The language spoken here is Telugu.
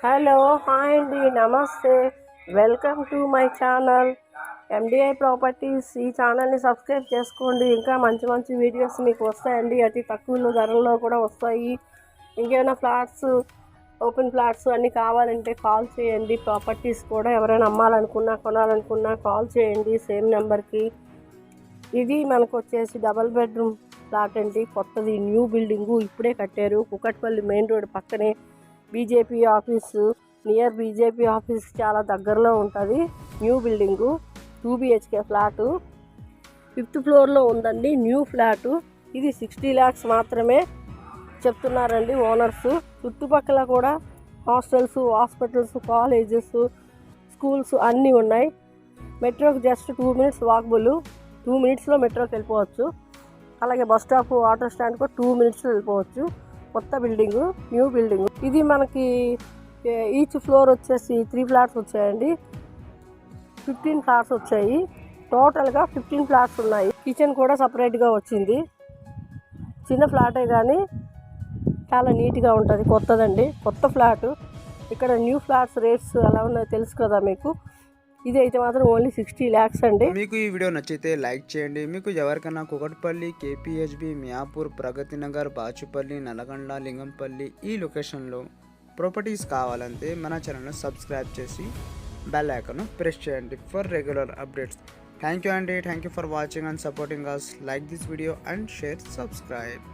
హలో హాయ్ అండి, నమస్తే. Welcome to my channel MDI properties. ఈ ఛానల్ని సబ్స్క్రైబ్ చేసుకోండి. ఇంకా మంచి మంచి వీడియోస్ మీకు వస్తాయండి. అతి తక్కువ ధరల్లో కూడా వస్తాయి. ఇంకేమైనా ఫ్లాట్స్, ఓపెన్ ఫ్లాట్స్ అన్నీ కావాలంటే కాల్ చేయండి. ప్రాపర్టీస్ కూడా ఎవరైనా అమ్మాలనుకున్నా కొనాలనుకున్నా కాల్ చేయండి సేమ్ నెంబర్కి. ఇది మనకు వచ్చేసి డబల్ బెడ్రూమ్ ఫ్లాట్ అండి. కొత్తది న్యూ బిల్డింగు, ఇప్పుడే కట్టారు. కుకట్పల్లి మెయిన్ రోడ్ పక్కనే BJP office, near BJP office చాలా దగ్గరలో ఉంటుంది. New building 2 BHK flat, 5th ఫ్లోర్లో ఉందండి. New flat. ఇది 60 lakhs మాత్రమే చెప్తున్నారండి ఓనర్స్. చుట్టుపక్కల కూడా హాస్టల్స్, హాస్పిటల్స్, కాలేజెస్, స్కూల్స్ అన్నీ ఉన్నాయి. మెట్రోకి జస్ట్ 2 minutes వాకబుల్. 2 minutesలో మెట్రోకి వెళ్ళిపోవచ్చు. అలాగే బస్ స్టాప్, ఆటో స్టాండ్కు 2 minutesలో వెళ్ళిపోవచ్చు. కొత్త బిల్డింగు, న్యూ బిల్డింగు. ఇది మనకి ఈచ్ ఫ్లోర్ వచ్చేసి 3 flats వచ్చాయండి. 15 flats వచ్చాయి. టోటల్గా 15 flats ఉన్నాయి. కిచెన్ కూడా సపరేట్గా వచ్చింది. చిన్న ఫ్లాటే కానీ చాలా నీట్గా ఉంటుంది. కొత్తదండి, కొత్త ఫ్లాటు. ఇక్కడ న్యూ ఫ్లాట్స్ రేట్స్ ఎలా ఉన్నాయో తెలుసు కదా మీకు. ఇది అయితే మాత్రం ఓన్లీ 60 lakhs అండి. మీకు ఈ వీడియో నచ్చితే లైక్ చేయండి. మీకు ఎవరికైనా కుకట్పల్లి, కేపీహెచ్బి, మియాపూర్, ప్రగతి నగర్, బాచుపల్లి, నల్గొండ, లింగంపల్లి ఈ లొకేషన్లో ప్రాపర్టీస్ కావాలంటే మన ఛానల్ను సబ్స్క్రైబ్ చేసి బెల్ ఐకాన్ను ప్రెస్ చేయండి for regular updates. Thank you అండి. Thank you for watching and supporting us. Like this video and share, subscribe.